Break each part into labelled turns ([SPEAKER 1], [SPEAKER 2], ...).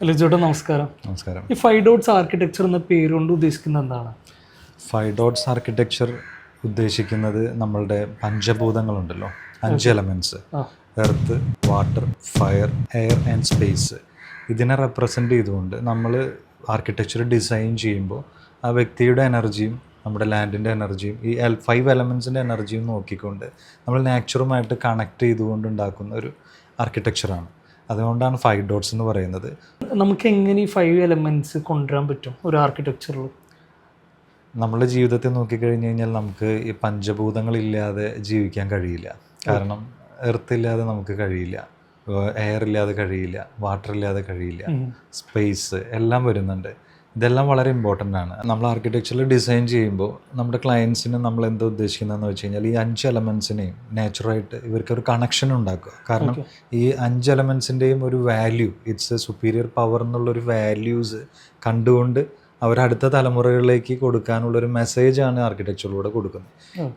[SPEAKER 1] ലിജോട്ടോ നമസ്കാരം.
[SPEAKER 2] നമസ്കാരം.
[SPEAKER 1] ഈ 5 ഡോട്ട്സ് ആർക്കിടെക്ചർ എന്ന പേര് കൊണ്ട് ഉദ്ദേശിക്കുന്നത് എന്താണ്?
[SPEAKER 2] 5 ഡോട്ട്സ് ആർക്കിടെക്ചർ ഉദ്ദേശിക്കുന്നത് നമ്മളുടെ പഞ്ചഭൂതങ്ങളുണ്ടല്ലോ, 5 elements: earth, water, fire, air and space. ഇതിനെ റെപ്രസെൻ്റ് ചെയ്തുകൊണ്ട് നമ്മൾ ആർക്കിടെക്ചർ ഡിസൈൻ ചെയ്യുമ്പോൾ ആ വ്യക്തിയുടെ എനർജിയും നമ്മുടെ ലാൻഡിൻ്റെ എനർജിയും ഈ 5 എലമെൻറ്റ്സിൻ്റെ എനർജിയും നോക്കിക്കൊണ്ട് നമ്മൾ നാച്ചുറുമായിട്ട് കണക്ട് ചെയ്തുകൊണ്ട് ഉണ്ടാക്കുന്ന ഒരു ആർക്കിടെക്ചറാണ്. അതുകൊണ്ടാണ് 5 ഡോട്ട്സ് എന്ന് പറയുന്നത്.
[SPEAKER 1] നമുക്ക് എങ്ങനെ ഈ 5 എലമെൻറ്റ്സ് കൊണ്ടുവരാൻ പറ്റും ഒരു ആർക്കിടെക്ചറിൽ?
[SPEAKER 2] നമ്മുടെ ജീവിതത്തെ നോക്കിക്കഴിഞ്ഞ് കഴിഞ്ഞാൽ നമുക്ക് ഈ പഞ്ചഭൂതങ്ങളില്ലാതെ ജീവിക്കാൻ കഴിയില്ല. കാരണം എർത്ത് ഇല്ലാതെ നമുക്ക് കഴിയില്ല, എയർ ഇല്ലാതെ കഴിയില്ല, വാട്ടർ ഇല്ലാതെ കഴിയില്ല, സ്പേസ് എല്ലാം വരുന്നുണ്ട്. ഇതെല്ലാം വളരെ ഇമ്പോർട്ടൻ്റ് ആണ്. നമ്മൾ ആർക്കിടെക്ചറിൽ ഡിസൈൻ ചെയ്യുമ്പോൾ നമ്മുടെ ക്ലയൻസിന് നമ്മൾ എന്താ ഉദ്ദേശിക്കുന്നതെന്ന് വെച്ച് കഴിഞ്ഞാൽ ഈ 5 എലമെൻറ്റ്സിനെയും നാച്ചുറായിട്ട് ഇവർക്കൊരു കണക്ഷൻ ഉണ്ടാക്കുക. കാരണം ഈ 5 എലമെൻറ്റ്സിൻ്റെയും ഒരു value, it's A superior power എന്നുള്ളൊരു വാല്യൂസ് കണ്ടുകൊണ്ട് അവരടുത്ത തലമുറകളിലേക്ക് കൊടുക്കാനുള്ളൊരു മെസ്സേജാണ് ആർക്കിടെക്ചറിലൂടെ കൊടുക്കുന്നത്.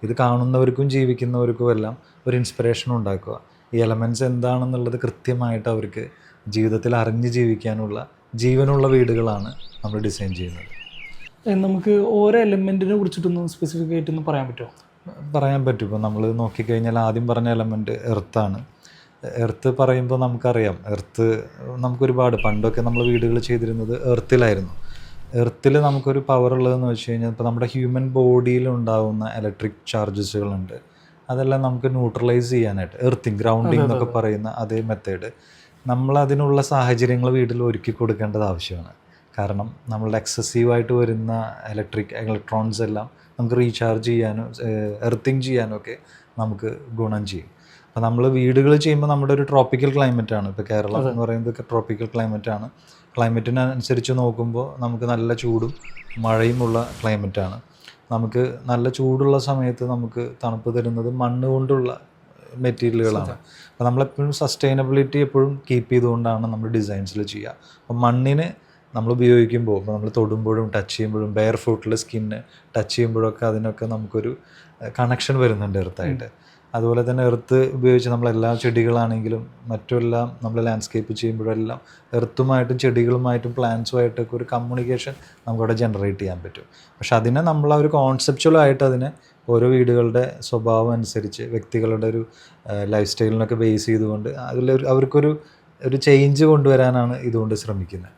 [SPEAKER 2] ഇത് കാണുന്നവർക്കും ജീവിക്കുന്നവർക്കും എല്ലാം ഒരു ഇൻസ്പിറേഷൻ ഉണ്ടാക്കുക. ഈ എലമെൻറ്റ്സ് എന്താണെന്നുള്ളത് കൃത്യമായിട്ട് അവർക്ക് ജീവിതത്തിൽ അറിഞ്ഞ് ജീവിക്കാനുള്ള ജീവനുള്ള വീടുകളാണ് നമ്മൾ ഡിസൈൻ ചെയ്യുന്നത്.
[SPEAKER 1] നമുക്ക് ഓരോ എലമെൻറ്റിനെ കുറിച്ചിട്ടൊന്ന് സ്പെസിഫിക് ആയിട്ടൊന്ന് പറയാൻ പറ്റുമോ?
[SPEAKER 2] പറയാൻ പറ്റും. ഇപ്പോൾ നമ്മൾ നോക്കിക്കഴിഞ്ഞാൽ ആദ്യം പറഞ്ഞ എലമെൻറ്റ് എർത്താണ്. എർത്ത് പറയുമ്പോൾ നമുക്കറിയാം, എർത്ത് നമുക്കൊരുപാട് പണ്ടൊക്കെ നമ്മൾ വീടുകൾ ചെയ്തിരുന്നത് എർത്തിലായിരുന്നു. എർത്തിൽ നമുക്കൊരു പവർ ഉള്ളതെന്ന് വെച്ച് കഴിഞ്ഞാൽ ഇപ്പോൾ നമ്മുടെ ഹ്യൂമൻ ബോഡിയിൽ ഉണ്ടാകുന്ന ഇലക്ട്രിക് ചാർജസുകളുണ്ട്, അതെല്ലാം നമുക്ക് ന്യൂട്രലൈസ് ചെയ്യാനായിട്ട് എർത്തിങ്, ഗ്രൗണ്ടിങ് എന്നൊക്കെ പറയുന്ന അതേ മെത്തേഡ് നമ്മളതിനുള്ള സാഹചര്യങ്ങൾ വീട്ടിൽ ഒരുക്കി കൊടുക്കേണ്ടത് ആവശ്യമാണ്. കാരണം നമ്മളുടെ എക്സസീവായിട്ട് വരുന്ന ഇലക്ട്രോൺസ് എല്ലാം നമുക്ക് റീചാർജ് ചെയ്യാനും എർത്തിങ് ചെയ്യാനും ഒക്കെ നമുക്ക് ഗുണം ചെയ്യും. അപ്പോൾ നമ്മൾ വീടുകൾ ചെയ്യുമ്പോൾ നമ്മുടെ ഒരു ട്രോപ്പിക്കൽ ക്ലൈമറ്റാണ്. ഇപ്പോൾ കേരളം എന്ന് പറയുന്നത് ട്രോപ്പിക്കൽ ക്ലൈമറ്റാണ്. ക്ലൈമറ്റിനനുസരിച്ച് നോക്കുമ്പോൾ നമുക്ക് നല്ല ചൂടും മഴയുമുള്ള ക്ലൈമറ്റാണ്. നമുക്ക് നല്ല ചൂടുള്ള സമയത്ത് നമുക്ക് തണുപ്പ് തരുന്നത് മണ്ണ് കൊണ്ടുള്ള മെറ്റീരിയലുകളാണ്. അപ്പോൾ നമ്മളെപ്പോഴും സസ്റ്റൈനബിലിറ്റി എപ്പോഴും കീപ്പ് ചെയ്തുകൊണ്ടാണ് നമ്മൾ ഡിസൈൻസിൽ ചെയ്യുക. അപ്പോൾ മണ്ണിന് നമ്മൾ ഉപയോഗിക്കുമ്പോൾ, ഇപ്പോൾ നമ്മൾ തൊടുമ്പോഴും ടച്ച് ചെയ്യുമ്പോഴും ബെയർ ഫുട്ടിൽ സ്കിന്ന് ടച്ച് ചെയ്യുമ്പോഴൊക്കെ അതിനൊക്കെ നമുക്കൊരു കണക്ഷൻ വരുന്നുണ്ട് എർത്തായിട്ട്. അതുപോലെ തന്നെ എർത്ത് ഉപയോഗിച്ച് നമ്മളെല്ലാ ചെടികളാണെങ്കിലും മറ്റെല്ലാം നമ്മൾ ലാൻഡ്സ്കേപ്പ് ചെയ്യുമ്പോഴെല്ലാം എർത്തുമായിട്ടും ചെടികളുമായിട്ടും പ്ലാന്റ്സുമായിട്ടൊക്കെ ഒരു കമ്മ്യൂണിക്കേഷൻ നമുക്കവിടെ ജനറേറ്റ് ചെയ്യാൻ പറ്റും. പക്ഷെ അതിനെ നമ്മൾ ആ ഒരു കോൺസെപ്ച്വലായിട്ട് അതിനെ ഓരോ വീടുകളുടെ സ്വഭാവം അനുസരിച്ച് വ്യക്തികളുടെ ഒരു ലൈഫ് സ്റ്റൈലിനൊക്കെ ബേസ് ചെയ്തുകൊണ്ട് അവർക്കൊരു ചേഞ്ച് കൊണ്ടുവരാനാണ് ഇതുകൊണ്ട് ശ്രമിക്കുന്നത്.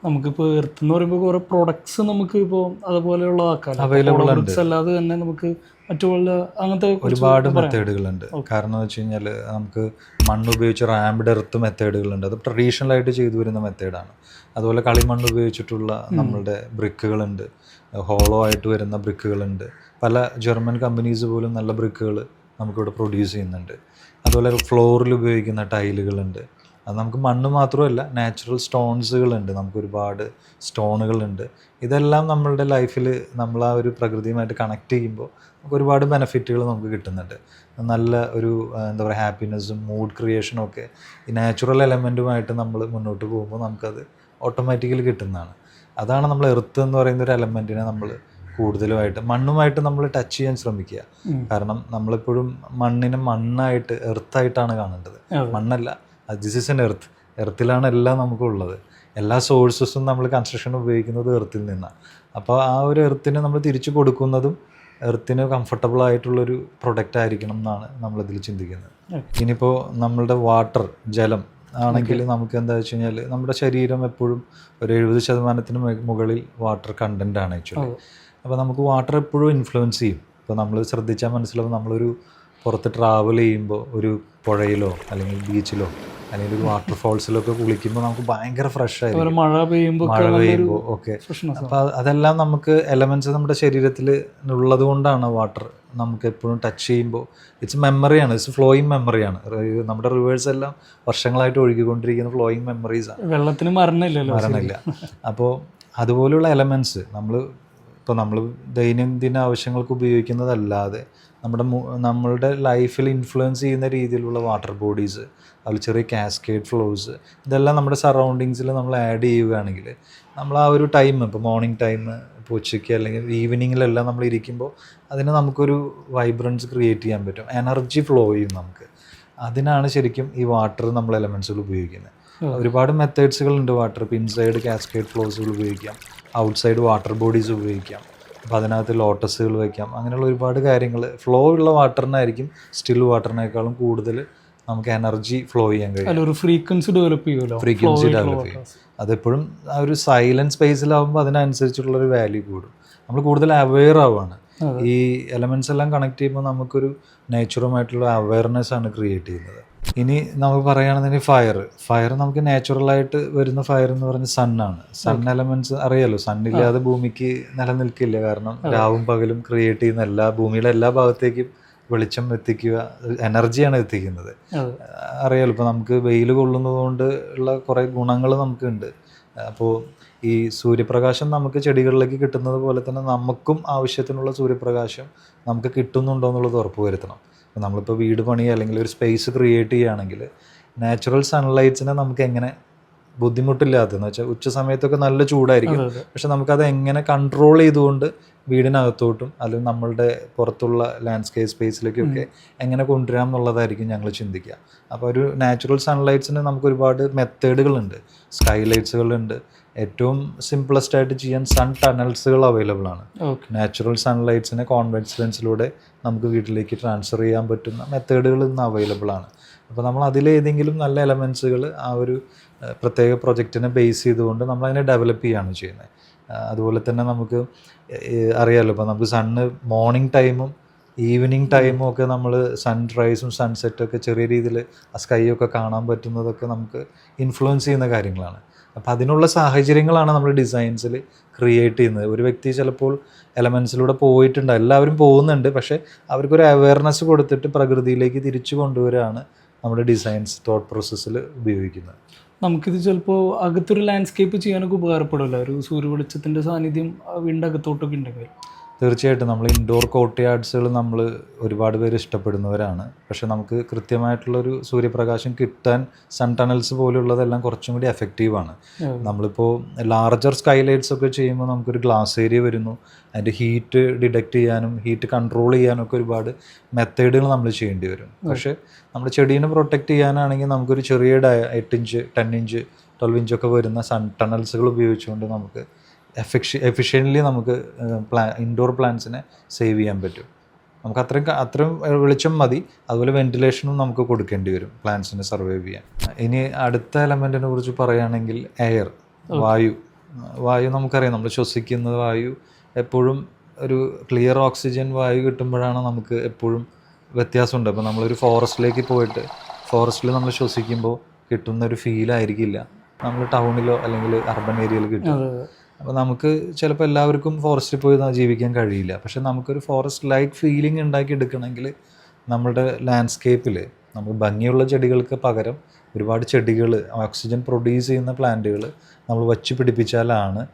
[SPEAKER 1] നമുക്കിപ്പോൾ എർത്ത് എന്ന് പറയുമ്പോൾ കുറേ പ്രോഡക്ട്സ് നമുക്ക് ഇപ്പോൾ അതുപോലെയുള്ള
[SPEAKER 2] അവൈലബിൾ ഉണ്ട്.
[SPEAKER 1] അല്ലാതെ തന്നെ നമുക്ക് മറ്റുള്ള അങ്ങനത്തെ
[SPEAKER 2] ഒരുപാട് മെത്തേഡുകളുണ്ട്. കാരണം എന്ന് വെച്ച് കഴിഞ്ഞാൽ നമുക്ക് മണ്ണ് ഉപയോഗിച്ച് റാമ്പ്ഡ് എർത്ത് മെത്തേഡുകളുണ്ട്. അത് ട്രഡീഷണലായിട്ട് ചെയ്തു വരുന്ന മെത്തേഡാണ്. അതുപോലെ കളിമണ്ണ് ഉപയോഗിച്ചിട്ടുള്ള നമ്മളുടെ ബ്രിക്കുകളുണ്ട്, ഹോളോ ആയിട്ട് വരുന്ന ബ്രിക്കുകളുണ്ട്. പല ജർമ്മൻ കമ്പനീസ് പോലും നല്ല ബ്രിക്കുകൾ നമുക്കിവിടെ പ്രൊഡ്യൂസ് ചെയ്യുന്നുണ്ട്. അതുപോലെ ഫ്ലോറിൽ ഉപയോഗിക്കുന്ന ടൈലുകളുണ്ട്. അത് നമുക്ക് മണ്ണ് മാത്രമല്ല, നാച്ചുറൽ സ്റ്റോൺസുകളുണ്ട്, നമുക്കൊരുപാട് സ്റ്റോണുകളുണ്ട്. ഇതെല്ലാം നമ്മളുടെ ലൈഫിൽ നമ്മൾ ആ ഒരു പ്രകൃതിയുമായിട്ട് കണക്ട് ചെയ്യുമ്പോൾ നമുക്ക് ഒരുപാട് ബെനിഫിറ്റുകൾ നമുക്ക് കിട്ടുന്നുണ്ട്. നല്ല ഒരു എന്താ പറയുക, ഹാപ്പിനെസ്സും മൂഡ് ക്രിയേഷനും ഒക്കെ ഈ നാച്ചുറൽ എലമെൻറ്റുമായിട്ട് നമ്മൾ മുന്നോട്ട് പോകുമ്പോൾ നമുക്കത് ഓട്ടോമാറ്റിക്കലി കിട്ടുന്നതാണ്. അതാണ് നമ്മൾ എർത്ത് എന്ന് പറയുന്ന ഒരു എലമെൻറ്റിനെ നമ്മൾ കൂടുതലുമായിട്ട് മണ്ണുമായിട്ട് നമ്മൾ ടച്ച് ചെയ്യാൻ ശ്രമിക്കുക. കാരണം നമ്മളെപ്പോഴും മണ്ണിനെ മണ്ണായിട്ട് എർത്തായിട്ടാണ് കാണേണ്ടത്, മണ്ണല്ല. This is an earth. എർത്തിലാണ് എല്ലാം നമുക്കുള്ളത്. എല്ലാ സോഴ്സസും നമ്മൾ കൺസ്ട്രക്ഷൻ ഉപയോഗിക്കുന്നത് എർത്തിൽ നിന്നാണ്. അപ്പോൾ ആ ഒരു എർത്തിന് നമ്മൾ തിരിച്ചു കൊടുക്കുന്നതും എർത്തിന് കംഫർട്ടബിൾ ആയിട്ടുള്ളൊരു പ്രൊഡക്റ്റ് ആയിരിക്കണം എന്നാണ് നമ്മളിതിൽ ചിന്തിക്കുന്നത്. ഇനിയിപ്പോൾ നമ്മളുടെ വാട്ടർ, ജലം ആണെങ്കിൽ നമുക്ക് എന്താ വെച്ച് കഴിഞ്ഞാൽ നമ്മുടെ ശരീരം എപ്പോഴും ഒരു 70% മുകളിൽ വാട്ടർ കണ്ടൻ്റ് ആണ് ആക്ച്വലി. അപ്പോൾ നമുക്ക് വാട്ടർ എപ്പോഴും ഇൻഫ്ലുവൻസ് ചെയ്യും. ഇപ്പോൾ നമ്മൾ ശ്രദ്ധിച്ചാൽ മനസ്സിലാവും, നമ്മളൊരു പുറത്ത് ട്രാവൽ ചെയ്യുമ്പോൾ ഒരു പുഴയിലോ അല്ലെങ്കിൽ ബീച്ചിലോ അല്ലെങ്കിൽ ഒരു വാട്ടർഫോൾസിലൊക്കെ കുളിക്കുമ്പോൾ നമുക്ക് ഭയങ്കര ഫ്രഷ് ആയിരിക്കും, മഴ പെയ്യുമ്പോൾ ഒക്കെ. അപ്പോൾ അതെല്ലാം നമുക്ക് എലമെൻറ്റ്സ് നമ്മുടെ ശരീരത്തിൽ ഉള്ളത് കൊണ്ടാണ് വാട്ടർ നമുക്ക് എപ്പോഴും ടച്ച് ചെയ്യുമ്പോൾ ഇറ്റ്സ് മെമ്മറിയാണ്, ഇറ്റ്സ് ഫ്ലോയിങ് മെമ്മറിയാണ്. നമ്മുടെ റിവേഴ്സ് എല്ലാം വർഷങ്ങളായിട്ട് ഒഴുകിക്കൊണ്ടിരിക്കുന്ന ഫ്ലോയിങ് മെമ്മറീസാണ്.
[SPEAKER 1] വെള്ളത്തിന് മരണമില്ല.
[SPEAKER 2] അപ്പോൾ അതുപോലെയുള്ള എലമെൻറ്റ്സ് നമ്മൾ ദൈനംദിന ആവശ്യങ്ങൾക്ക് ഉപയോഗിക്കുന്നതല്ലാതെ നമ്മളുടെ ലൈഫിൽ ഇൻഫ്ലുവൻസ് ചെയ്യുന്ന രീതിയിലുള്ള വാട്ടർ ബോഡീസ്, അതിൽ ചെറിയ കാസ്കേഡ് ഫ്ലോസ്, ഇതെല്ലാം നമ്മുടെ സറൗണ്ടിങ്സിൽ നമ്മൾ ആഡ് ചെയ്യുകയാണെങ്കിൽ നമ്മൾ ആ ഒരു ടൈം, ഇപ്പോൾ മോർണിംഗ് ടൈം, ഇപ്പോൾ ഉച്ചയ്ക്ക് അല്ലെങ്കിൽ ഈവനിങ്ങിലെല്ലാം നമ്മൾ ഇരിക്കുമ്പോൾ അതിന് നമുക്കൊരു വൈബ്രൻസ് ക്രിയേറ്റ് ചെയ്യാൻ പറ്റും, എനർജി ഫ്ലോ ചെയ്യും നമുക്ക്. അതിനാണ് ശരിക്കും ഈ വാട്ടർ നമ്മൾ എലമെൻറ്റ്സുകൾ ഉപയോഗിക്കുന്നത്. ഒരുപാട് മെത്തേഡ്സുകൾ ഉണ്ട് വാട്ടർ. ഇപ്പോൾ ഇൻസൈഡ് കാസ്കേഡ് ഫ്ലോസുകൾ ഉപയോഗിക്കാം, ഔട്ട്സൈഡ് വാട്ടർ ബോഡീസ് ഉപയോഗിക്കാം, അപ്പോൾ അതിനകത്ത് ലോട്ടസുകൾ വയ്ക്കാം. അങ്ങനെയുള്ള ഒരുപാട് കാര്യങ്ങൾ. ഫ്ലോ ഉള്ള വാട്ടറിനായിരിക്കും സ്റ്റിൽ വാട്ടറിനേക്കാളും കൂടുതൽ നമുക്ക് എനർജി ഫ്ലോ ചെയ്യാൻ കഴിയും.
[SPEAKER 1] ഒരു ഫ്രീക്വൻസി ഡെവലപ്പ് ചെയ്യുമല്ലോ.
[SPEAKER 2] ഫ്രീക്വൻസി ഡെവലപ്പ് ചെയ്യും. അതെപ്പോഴും ആ ഒരു സൈലന്റ് സ്പേസിലാവുമ്പോൾ അതിനനുസരിച്ചുള്ളൊരു വാല്യൂ കൂടും. നമ്മൾ കൂടുതൽ അവെയർ ആവുകയാണ്. ഈ എലമെൻറ്റ്സ് എല്ലാം കണക്ട് ചെയ്യുമ്പോൾ നമുക്കൊരു നേച്ചുറുമായിട്ടുള്ള അവെയർനെസ് ആണ് ക്രിയേറ്റ് ചെയ്യുന്നത്. ഇനി നമുക്ക് പറയുകയാണെന്നുണ്ടെങ്കിൽ ഫയർ നമുക്ക് നാച്ചുറലായിട്ട് വരുന്ന ഫയർ എന്ന് പറഞ്ഞ സണ്ണാണ്. സൺ എലമെന്റ്സ് അറിയാലോ, സണ്ണില്ലാതെ ഭൂമിക്ക് നിലനിൽക്കില്ല. കാരണം രാവും പകലും ക്രിയേറ്റ് ചെയ്യുന്ന ഭൂമിയുടെ എല്ലാ ഭാഗത്തേക്കും വെളിച്ചം എത്തിക്കുക, എനർജിയാണ് എത്തിക്കുന്നത്. അറിയാലോ, ഇപ്പോൾ നമുക്ക് വെയിൽ കൊള്ളുന്നത് കൊണ്ട് ഉള്ള കുറേ ഗുണങ്ങൾ നമുക്കുണ്ട്. അപ്പോൾ ഈ സൂര്യപ്രകാശം നമുക്ക് ചെടികളിലേക്ക് കിട്ടുന്നത് പോലെ തന്നെ നമുക്കും ആവശ്യത്തിനുള്ള സൂര്യപ്രകാശം നമുക്ക് കിട്ടുന്നുണ്ടോ എന്നുള്ളത് ഉറപ്പ് വരുത്തണം. അപ്പോൾ നമ്മളിപ്പോൾ വീട് പണിയുക അല്ലെങ്കിൽ ഒരു സ്പേസ് ക്രിയേറ്റ് ചെയ്യുകയാണെങ്കിൽ നാച്ചുറൽ സൺലൈറ്റ്സിനെ നമുക്ക് എങ്ങനെ ബുദ്ധിമുട്ടില്ലാത്തതെന്ന് വെച്ചാൽ ഉച്ച സമയത്തൊക്കെ നല്ല ചൂടായിരിക്കും, പക്ഷെ നമുക്കത് എങ്ങനെ കൺട്രോൾ ചെയ്തുകൊണ്ട് വീടിനകത്തോട്ടും അല്ലെങ്കിൽ നമ്മളുടെ പുറത്തുള്ള ലാൻഡ്സ്കേപ്പ് സ്പേസിലേക്കൊക്കെ എങ്ങനെ കൊണ്ടുവരാം എന്നുള്ളതായിരിക്കും ഞങ്ങൾ ചിന്തിക്കുക. അപ്പോൾ ഒരു നാച്ചുറൽ സൺലൈറ്റ്സിന് നമുക്ക് ഒരുപാട് മെത്തേഡുകളുണ്ട്. സ്കൈലൈറ്റ്സുകളുണ്ട്. ഏറ്റവും സിംപ്ലസ്റ്റ് ആയിട്ട് ചെയ്യാൻ സൺ ടണൽസുകൾ അവൈലബിൾ ആണ്. നാച്ചുറൽ സൺലൈറ്റ്സിനെ കോൺവെക്സ് ലെൻസിലൂടെ നമുക്ക് വീട്ടിലേക്ക് ട്രാൻസ്ഫർ ചെയ്യാൻ പറ്റുന്ന മെത്തേഡുകൾ ഇന്ന് അവൈലബിൾ ആണ്. അപ്പോൾ നമ്മൾ അതിലേതെങ്കിലും നല്ല എലമെൻസുകൾ ആ ഒരു പ്രത്യേക പ്രൊജക്റ്റിനെ ബേസ് ചെയ്തുകൊണ്ട് നമ്മളതിനെ ഡെവലപ്പ് ചെയ്യുകയാണ് ചെയ്യുന്നത്. അതുപോലെ തന്നെ നമുക്ക് അറിയാമല്ലോ, ഇപ്പോൾ നമുക്ക് സണ്ണ് മോർണിംഗ് ടൈമും ഈവനിങ് ടൈമും ഒക്കെ നമ്മൾ സൺറൈസും സൺസെറ്റൊക്കെ ചെറിയ രീതിയിൽ ആ സ്കൈ ഒക്കെ കാണാൻ പറ്റുന്നതൊക്കെ നമുക്ക് ഇൻഫ്ലുവൻസ് ചെയ്യുന്ന കാര്യങ്ങളാണ്. അപ്പോൾ അതിനുള്ള സാഹചര്യങ്ങളാണ് നമ്മൾ ഡിസൈൻസിൽ ക്രിയേറ്റ് ചെയ്യുന്നത്. ഒരു വ്യക്തി ചിലപ്പോൾ എലമെൻസിലൂടെ പോയിട്ടുണ്ട്, എല്ലാവരും പോകുന്നുണ്ട്, പക്ഷേ അവർക്കൊരു അവെയർനെസ് കൊടുത്തിട്ട് പ്രകൃതിയിലേക്ക് തിരിച്ചു കൊണ്ടുവരികയാണ് നമ്മുടെ ഡിസൈൻസ് തോട്ട് പ്രോസസ്സിൽ ഉപയോഗിക്കുന്നത്.
[SPEAKER 1] നമുക്കിത് ചിലപ്പോൾ അകത്തൊരു ലാൻഡ്സ്കേപ്പ് ചെയ്യാനൊക്കെ ഉപകാരപ്പെടില്ല, ഒരു സൂര്യ വെളിച്ചത്തിൻ്റെ സാന്നിധ്യം വീടിൻ്റെ അകത്തോട്ടൊക്കെ ഉണ്ടെങ്കിൽ.
[SPEAKER 2] തീർച്ചയായിട്ടും നമ്മൾ ഇൻഡോർ കോർട്ട്യാർഡ്സുകൾ നമ്മൾ ഒരുപാട് പേര് ഇഷ്ടപ്പെടുന്നവരാണ്. പക്ഷേ നമുക്ക് കൃത്യമായിട്ടുള്ളൊരു സൂര്യപ്രകാശം കിട്ടാൻ സൺ ടണൽസ് പോലുള്ളതെല്ലാം കുറച്ചും കൂടി എഫക്റ്റീവാണ്. നമ്മളിപ്പോൾ ലാർജർ സ്കൈലൈറ്റ്സ് ഒക്കെ ചെയ്യുമ്പോൾ നമുക്കൊരു ഗ്ലാസ് ഏരിയ വരുന്നു, അതിൻ്റെ ഹീറ്റ് ഡിറ്റക്റ്റ് ചെയ്യാനും ഹീറ്റ് കൺട്രോൾ ചെയ്യാനും ഒക്കെ ഒരുപാട് മെത്തേഡുകൾ നമ്മൾ ചെയ്യേണ്ടി വരും. പക്ഷേ നമ്മുടെ ചെടീനെ പ്രൊട്ടക്റ്റ് ചെയ്യാനാണെങ്കിൽ നമുക്കൊരു ചെറിയ 8 ഇഞ്ച് 10 ഇഞ്ച് 12 ഇഞ്ചൊക്കെ വരുന്ന സൺ ടണൽസുകൾ ഉപയോഗിച്ചുകൊണ്ട് നമുക്ക് എഫിഷ്യൻ്റ്ലി നമുക്ക് ഇൻഡോർ പ്ലാന്റ്സിനെ സേവ് ചെയ്യാൻ പറ്റും. നമുക്ക് അത്രയും വെളിച്ചം മതി. അതുപോലെ വെന്റിലേഷനും നമുക്ക് കൊടുക്കേണ്ടി വരും പ്ലാന്റ്സിനെ സർവൈവ് ചെയ്യാൻ. ഇനി അടുത്ത എലമെൻറ്റിനെ കുറിച്ച് പറയുകയാണെങ്കിൽ എയർ, വായു നമുക്കറിയാം. നമ്മൾ ശ്വസിക്കുന്ന വായു എപ്പോഴും ഒരു ക്ലിയർ ഓക്സിജൻ വായു കിട്ടുമ്പോഴാണ് നമുക്ക് എപ്പോഴും വ്യത്യാസമുണ്ട്. അപ്പോൾ നമ്മളൊരു ഫോറസ്റ്റിലേക്ക് പോയിട്ട് ഫോറസ്റ്റിൽ നമ്മൾ ശ്വസിക്കുമ്പോൾ കിട്ടുന്നൊരു ഫീലായിരിക്കില്ല നമ്മൾ ടൗണിലോ അല്ലെങ്കിൽ അർബൻ ഏരിയയിൽ കിട്ടും. അപ്പോൾ നമുക്ക് ചിലപ്പോൾ എല്ലാവർക്കും ഫോറസ്റ്റിൽ പോയി ജീവിക്കാൻ കഴിയില്ല. പക്ഷെ നമുക്കൊരു ഫോറസ്റ്റ് ലൈക്ക് ഫീലിംഗ് ഉണ്ടാക്കി എടുക്കണമെങ്കിൽ നമ്മുടെ ലാൻഡ്സ്കേപ്പിൽ നമുക്ക് ഭംഗിയുള്ള ചെടികൾക്ക് പകരം ഒരുപാട് ചെടികൾ, ഓക്സിജൻ പ്രൊഡ്യൂസ് ചെയ്യുന്ന പ്ലാന്റുകൾ നമ്മൾ വച്ച് പിടിപ്പിച്ചാലാണ്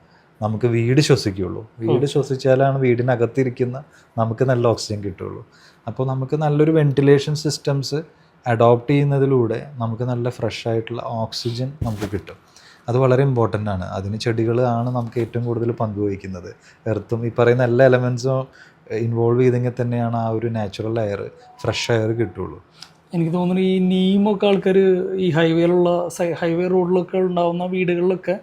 [SPEAKER 2] നമുക്ക് വീട് ശ്വസിക്കുകയുള്ളൂ. വീട് ശ്വസിച്ചാലാണ് വീടിനകത്തിരിക്കുന്ന നമുക്ക് നല്ല ഓക്സിജൻ കിട്ടുകയുള്ളൂ. അപ്പോൾ നമുക്ക് നല്ലൊരു വെന്റിലേഷൻ സിസ്റ്റംസ് അഡോപ്റ്റ് ചെയ്യുന്നതിലൂടെ നമുക്ക് നല്ല ഫ്രഷ് ആയിട്ടുള്ള ഓക്സിജൻ നമുക്ക് കിട്ടും. അത് വളരെ ഇമ്പോർട്ടൻ്റ് ആണ്. അതിന് ചെടികളാണ് നമുക്ക് ഏറ്റവും കൂടുതൽ പങ്കുവഹിക്കുന്നത്. എർത്തും ഈ പറയുന്ന എല്ലാ എലമെൻസും ഇൻവോൾവ് ചെയ്തെങ്കിൽ തന്നെയാണ് ആ ഒരു നാച്ചുറൽ എയർ, ഫ്രഷ് എയർ കിട്ടുള്ളൂ.
[SPEAKER 1] എനിക്ക് തോന്നുന്നു ഈ നീമൊക്കെ ആൾക്കാർ ഈ ഹൈവേ റോഡിലൊക്കെ ഉണ്ടാകുന്ന വീടുകളിലൊക്കെ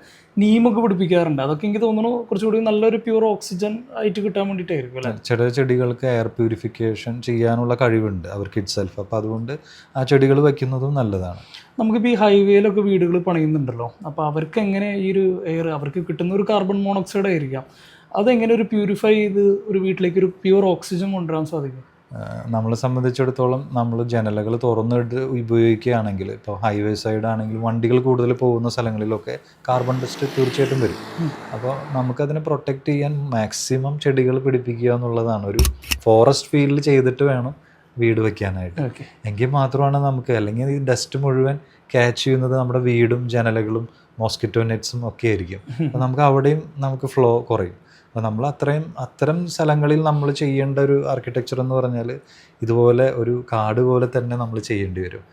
[SPEAKER 1] നീമൊക്കെ പിടിപ്പിക്കാറുണ്ട്. അതൊക്കെ എനിക്ക് തോന്നുന്നു കുറച്ചുകൂടി നല്ലൊരു പ്യൂർ ഓക്സിജൻ ആയിട്ട് കിട്ടാൻ വേണ്ടിയിട്ടായിരിക്കും അല്ലേ?
[SPEAKER 2] ചില ചെടികൾക്ക് എയർ പ്യൂരിഫിക്കേഷൻ ചെയ്യാനുള്ള കഴിവുണ്ട് അവർക്ക് ഇറ്റ്സെൽഫ്. അപ്പോൾ അതുകൊണ്ട് ആ ചെടികൾ വയ്ക്കുന്നതും നല്ലതാണ്.
[SPEAKER 1] നമുക്കിപ്പോൾ ഈ ഹൈവേയിലൊക്കെ വീടുകൾ പണിയുന്നുണ്ടല്ലോ, അപ്പോൾ അവർക്ക് എങ്ങനെ ഈ ഒരു എയർ അവർക്ക് കിട്ടുന്ന ഒരു കാർബൺ മോണോക്സൈഡ് ആയിരിക്കാം, അതെങ്ങനെ ഒരു പ്യൂരിഫൈ ചെയ്ത് ഒരു വീട്ടിലേക്ക് ഒരു പ്യൂർ ഓക്സിജൻ കൊണ്ടുവരാൻ സാധിക്കും?
[SPEAKER 2] നമ്മളെ സംബന്ധിച്ചിടത്തോളം നമ്മൾ ജനലുകൾ തുറന്നിട്ട് ഉപയോഗിക്കുകയാണെങ്കിൽ, ഇപ്പോൾ ഹൈവേ സൈഡ് ആണെങ്കിൽ വണ്ടികൾ കൂടുതൽ പോകുന്ന സ്ഥലങ്ങളിലൊക്കെ കാർബൺ ഡസ്റ്റ് തീർച്ചയായിട്ടും വരും. അപ്പോൾ നമുക്കതിനെ പ്രൊട്ടക്റ്റ് ചെയ്യാൻ മാക്സിമം ചെടികൾ പിടിപ്പിക്കുക എന്നുള്ളതാണ്. ഒരു ഫോറസ്റ്റ് ഫീൽഡ് ചെയ്തിട്ട് വേണം വീട് വയ്ക്കാനായിട്ട്. എങ്കിൽ മാത്രമാണ് നമുക്ക്, അല്ലെങ്കിൽ ഈ ഡസ്റ്റ് മുഴുവൻ ക്യാച്ച് ചെയ്യുന്നത് നമ്മുടെ വീടും ജനലുകളും മോസ്കിറ്റോ നെറ്റ്സും ഒക്കെ ആയിരിക്കും. അപ്പോൾ നമുക്ക് അവിടെയും നമുക്ക് ഫ്ലോ കുറയും. അപ്പോൾ നമ്മൾ അത്തരം സ്ഥലങ്ങളിൽ നമ്മൾ ചെയ്യേണ്ട ഒരു ആർക്കിടെക്ചർ എന്ന് പറഞ്ഞാൽ ഇതുപോലെ ഒരു കാട് പോലെ തന്നെ നമ്മൾ ചെയ്യേണ്ടി വരും.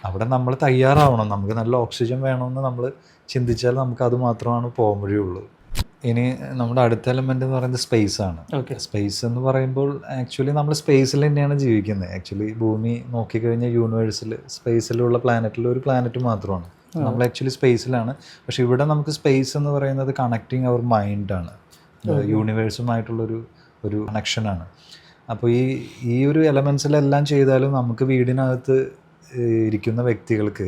[SPEAKER 2] അവിടെ നമ്മൾ തയ്യാറാവണം. നമുക്ക് നല്ല ഓക്സിജൻ വേണമെന്ന് നമ്മൾ ചിന്തിച്ചാൽ നമുക്ക് അത് മാത്രമാണ് പോകാൻ വഴിയുള്ളൂ. ഇനി നമ്മുടെ അടുത്ത എലമെൻ്റ് എന്ന് പറയുന്നത് സ്പേസ് ആണ്. സ്പേസ് എന്ന് പറയുമ്പോൾ ആക്ച്വലി നമ്മൾ സ്പേസിൽ തന്നെയാണ് ജീവിക്കുന്നത്. ആക്ച്വലി ഭൂമി നോക്കിക്കഴിഞ്ഞാൽ യൂണിവേഴ്സിൽ സ്പേസിലുള്ള പ്ലാനറ്റിൽ ഒരു പ്ലാനറ്റ് മാത്രമാണ്. നമ്മൾ ആക്ച്വലി സ്പേസിലാണ്. പക്ഷെ ഇവിടെ നമുക്ക് സ്പേസ് എന്ന് പറയുന്നത് കണക്റ്റിങ് അവർ മൈൻഡാണ്, യൂണിവേഴ്സുമായിട്ടുള്ളൊരു ഒരു കണക്ഷനാണ്. അപ്പോൾ ഈ ഒരു എലമെൻസിലെല്ലാം ചെയ്താലും നമുക്ക് വീടിനകത്ത് ഇരിക്കുന്ന വ്യക്തികൾക്ക്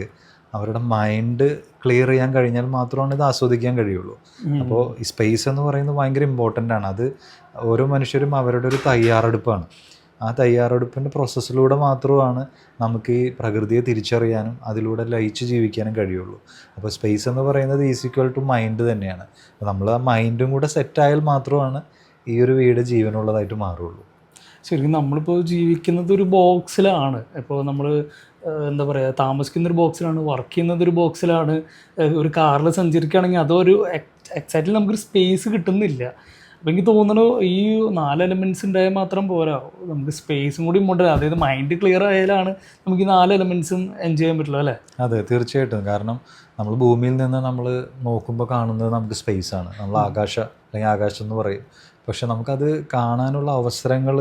[SPEAKER 2] അവരുടെ മൈൻഡ് ക്ലിയർ ചെയ്യാൻ കഴിഞ്ഞാൽ മാത്രമാണ് ഇത് ആസ്വദിക്കാൻ കഴിയുള്ളൂ. അപ്പോൾ ഈ സ്പേസ് എന്ന് പറയുന്നത് ഭയങ്കര ഇമ്പോർട്ടൻ്റ് ആണ്. അത് ഓരോ മനുഷ്യരും അവരുടെ ഒരു തയ്യാറെടുപ്പാണ്. ആ തയ്യാറെടുപ്പിൻ്റെ പ്രോസസ്സിലൂടെ മാത്രമാണ് നമുക്ക് ഈ പ്രകൃതിയെ തിരിച്ചറിയാനും അതിലൂടെ ലയിച്ച് ജീവിക്കാനും കഴിയുള്ളൂ. അപ്പോൾ സ്പേസ് എന്ന് പറയുന്നത് ഈസ് ഈക്വൽ ടു മൈൻഡ് തന്നെയാണ്. അപ്പോൾ നമ്മൾ ആ മൈൻഡും കൂടെ സെറ്റായാൽ മാത്രമാണ് ഈ ഒരു വീട് ജീവനുള്ളതായിട്ട് മാറുള്ളൂ.
[SPEAKER 1] ശരിക്കും നമ്മളിപ്പോൾ ജീവിക്കുന്നത് ഒരു ബോക്സിലാണ്. ഇപ്പോൾ നമ്മൾ എന്താ പറയുക, താമസിക്കുന്നൊരു ബോക്സിലാണ്, വർക്ക് ചെയ്യുന്നതൊരു ബോക്സിലാണ്. ഒരു കാറിൽ സഞ്ചരിക്കുകയാണെങ്കിൽ അതൊരു എക്സാക്റ്റ്ലി നമുക്കൊരു സ്പേസ് കിട്ടുന്നില്ല. അപ്പോൾ എനിക്ക് തോന്നുന്നു ഈ 4 എലമെൻറ്റ്സ് ഉണ്ടായാൽ മാത്രം പോരാ, നമുക്ക് സ്പേസും കൂടി ഇമ്പോർട്ടൻ്റ്. അതായത് മൈൻഡ് ക്ലിയർ ആയാലാണ് നമുക്ക് ഈ 4 എലമെൻറ്റ്സും എൻജോയ് ചെയ്യാൻ പറ്റുള്ളൂ അല്ലേ?
[SPEAKER 2] അതെ, തീർച്ചയായിട്ടും. കാരണം നമ്മൾ ഭൂമിയിൽ നിന്ന് നമ്മൾ നോക്കുമ്പോൾ കാണുന്നത് നമുക്ക് സ്പേസാണ്, നമ്മൾ അല്ലെങ്കിൽ ആകാശം എന്ന് പറയും. പക്ഷെ നമുക്കത് കാണാനുള്ള അവസരങ്ങൾ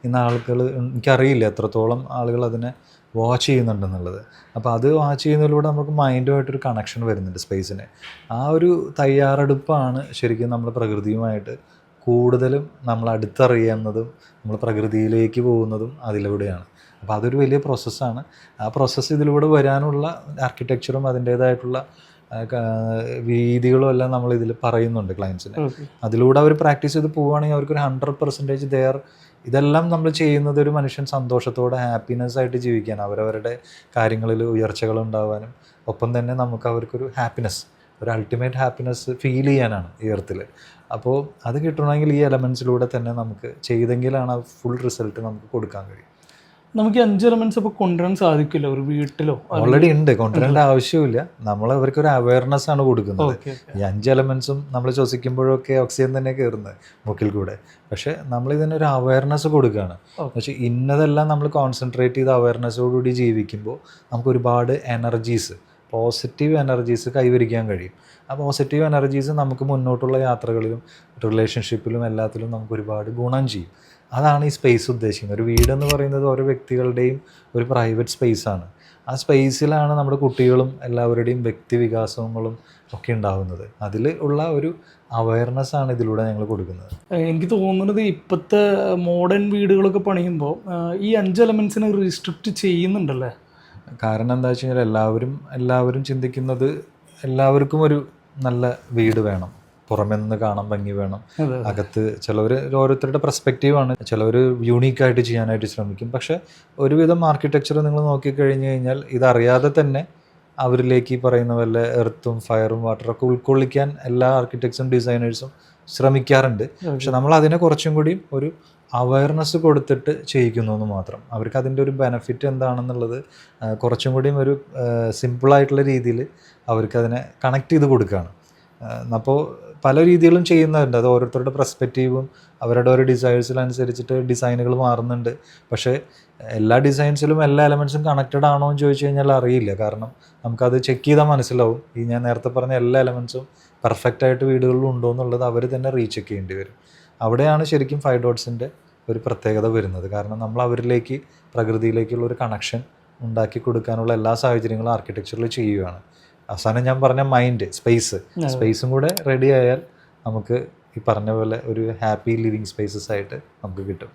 [SPEAKER 2] ഇന്ന് ആളുകൾ, എനിക്കറിയില്ല എത്രത്തോളം ആളുകൾ അതിനെ വാച്ച് ചെയ്യുന്നുണ്ടെന്നുള്ളത്. അപ്പോൾ അത് വാച്ച് ചെയ്യുന്നതിലൂടെ നമുക്ക് മൈൻഡുമായിട്ടൊരു കണക്ഷൻ വരുന്നുണ്ട് സ്പേസിന്. ആ ഒരു തയ്യാറെടുപ്പാണ് ശരിക്കും നമ്മൾ പ്രകൃതിയുമായിട്ട് കൂടുതലും നമ്മൾ അടുത്തറിയുന്നതും നമ്മൾ പ്രകൃതിയിലേക്ക് പോകുന്നതും അതിലൂടെയാണ്. അപ്പോൾ അതൊരു വലിയ പ്രോസസ്സാണ്. ആ പ്രോസസ്സ് ഇതിലൂടെ വരാനുള്ള ആർക്കിടെക്ചറും അതിൻ്റേതായിട്ടുള്ള രീതികളും എല്ലാം നമ്മൾ ഇതിൽ പറയുന്നുണ്ട് ക്ലയൻസിന്. അതിലൂടെ അവർ പ്രാക്ടീസ് ചെയ്ത് പോവുകയാണെങ്കിൽ അവർക്കൊരു 100% ഇതെല്ലാം നമ്മൾ ചെയ്യുന്നത് ഒരു മനുഷ്യൻ സന്തോഷത്തോടെ ഹാപ്പിനെസ് ആയിട്ട് ജീവിക്കാൻ, അവരവരുടെ കാര്യങ്ങളിൽ ഉയർച്ചകൾ ഉണ്ടാവാനും ഒപ്പം തന്നെ നമുക്ക് അവർക്കൊരു ഹാപ്പിനെസ്, ഒരു അൾട്ടിമേറ്റ് ഹാപ്പിനെസ് ഫീൽ ചെയ്യാനാണ് ഈ എർത്തിൽ. അപ്പോൾ അത് കിട്ടണമെങ്കിൽ ഈ എലമെൻസിലൂടെ തന്നെ നമുക്ക് ചെയ്തെങ്കിലാണ് ആ ഫുൾ റിസൾട്ട് നമുക്ക് കൊടുക്കാൻ കഴിയും.
[SPEAKER 1] നമുക്ക് 5 എലമെൻറ്റ്സ് ഇപ്പോൾ കൊണ്ടുവരാൻ സാധിക്കില്ല ഒരു വീട്ടിലോ?
[SPEAKER 2] ഓൾറെഡി ഉണ്ട്, കൊണ്ടുവരേണ്ട ആവശ്യമില്ല. നമ്മൾ അവർക്കൊരു അവയർനെസ് ആണ് കൊടുക്കുന്നത്. ഈ 5 എലമെൻറ്റ്സും നമ്മൾ ശ്വസിക്കുമ്പോഴൊക്കെ ഓക്സിജൻ തന്നെ കയറുന്നത് മൂക്കിൽ കൂടെ. പക്ഷേ നമ്മളിതിനൊരു അവയർനെസ് കൊടുക്കുകയാണ്. പക്ഷേ ഇന്നതെല്ലാം നമ്മൾ കോൺസെൻട്രേറ്റ് ചെയ്ത് അവയർനെസ്സോടുകൂടി ജീവിക്കുമ്പോൾ നമുക്ക് ഒരുപാട് എനർജീസ്, പോസിറ്റീവ് എനർജീസ് കൈവരിക്കാൻ കഴിയും. ആ പോസിറ്റീവ് എനർജീസ് നമുക്ക് മുന്നോട്ടുള്ള യാത്രകളിലും റിലേഷൻഷിപ്പിലും എല്ലാത്തിലും നമുക്ക് ഒരുപാട് ഗുണം ചെയ്യും. അതാണ് ഈ സ്പേസ് ഉദ്ദേശിക്കുന്നത്. ഒരു വീടെന്ന് പറയുന്നത് ഓരോ വ്യക്തികളുടെയും ഒരു പ്രൈവറ്റ് സ്പേസാണ്. ആ സ്പേസിലാണ് നമ്മുടെ കുട്ടികളും എല്ലാവരുടെയും വ്യക്തിവികാസങ്ങളും ഒക്കെ ഉണ്ടാകുന്നത്. അതിൽ ഉള്ള ഒരു അവയർനെസ്സാണ് ഇതിലൂടെ ഞങ്ങൾ കൊടുക്കുന്നത്.
[SPEAKER 1] എനിക്ക് തോന്നുന്നത് ഇപ്പോഴത്തെ മോഡേൺ വീടുകളൊക്കെ പണിയുമ്പോൾ ഈ 5 എലമെൻറ്റ്സിനെ റിസ്ട്രിക്റ്റ് ചെയ്യുന്നുണ്ടല്ലേ?
[SPEAKER 2] കാരണം എന്താ വെച്ച് കഴിഞ്ഞാൽ എല്ലാവരും ചിന്തിക്കുന്നത് എല്ലാവർക്കും ഒരു നല്ല വീട് വേണം, പുറമെ നിന്ന് കാണാൻ ഭംഗി വേണം, അകത്ത് ചിലവർ ഓരോരുത്തരുടെ പെർസ്പെക്റ്റീവാണ്, ചിലവർ യൂണീക്കായിട്ട് ചെയ്യാനായിട്ട് ശ്രമിക്കും. പക്ഷേ ഒരുവിധം ആർക്കിടെക്ചർ നിങ്ങൾ നോക്കിക്കഴിഞ്ഞ് കഴിഞ്ഞാൽ ഇതറിയാതെ തന്നെ അവരിലേക്ക് ഈ പറയുന്ന വല്ല എർത്തും ഫയറും വാട്ടറൊക്കെ ഉൾക്കൊള്ളിക്കാൻ എല്ലാ ആർക്കിടെക്ട്സും ഡിസൈനേഴ്സും ശ്രമിക്കാറുണ്ട്. പക്ഷെ നമ്മൾ അതിനെ കുറച്ചും കൂടി ഒരു അവയർനെസ് കൊടുത്തിട്ട് ചെയ്യിക്കുന്നു എന്ന് മാത്രം. അവർക്ക് അതിൻ്റെ ഒരു ബെനഫിറ്റ് എന്താണെന്നുള്ളത് കുറച്ചും കൂടിയും ഒരു സിമ്പിളായിട്ടുള്ള രീതിയിൽ അവർക്കതിനെ കണക്ട് ചെയ്ത് കൊടുക്കുകയാണ്. അപ്പോൾ പല രീതിയിലും ചെയ്യുന്നുണ്ട്. അത് ഓരോരുത്തരുടെ പെർസ്പെക്റ്റീവും അവരുടെ ഓരോ ഡിസൈൻസിനനുസരിച്ചിട്ട് ഡിസൈനുകൾ മാറുന്നുണ്ട്. പക്ഷേ എല്ലാ ഡിസൈൻസിലും എല്ലാ എലമെൻറ്റ്സും കണക്റ്റഡ് ആണോ എന്ന് ചോദിച്ചു കഴിഞ്ഞാൽ അറിയില്ല. കാരണം നമുക്കത് ചെക്ക് ചെയ്താൽ മനസ്സിലാവും ഈ ഞാൻ നേരത്തെ പറഞ്ഞ എല്ലാ എലമെൻറ്റ്സും പെർഫെക്റ്റായിട്ട് വീടുകളിലും ഉണ്ടോ എന്നുള്ളത് അവർ തന്നെ റീചെക്ക് ചെയ്യേണ്ടി വരും. അവിടെയാണ് ശരിക്കും 5 ഡോട്ട്സിൻ്റെ ഒരു പ്രത്യേകത വരുന്നത്. കാരണം നമ്മൾ അവരിലേക്ക് പ്രകൃതിയിലേക്കുള്ള ഒരു കണക്ഷൻ ഉണ്ടാക്കി കൊടുക്കാനുള്ള എല്ലാ സാഹചര്യങ്ങളും ആർക്കിടെക്ചറിൽ ചെയ്യുകയാണ്. അവസാനം ഞാൻ പറഞ്ഞ മൈൻഡ്, സ്പേസും കൂടെ റെഡി ആയാൽ നമുക്ക് ഈ പറഞ്ഞ പോലെ ഒരു ഹാപ്പി ലിവിങ് സ്പേസസ് ആയിട്ട് നമുക്ക് കിട്ടും.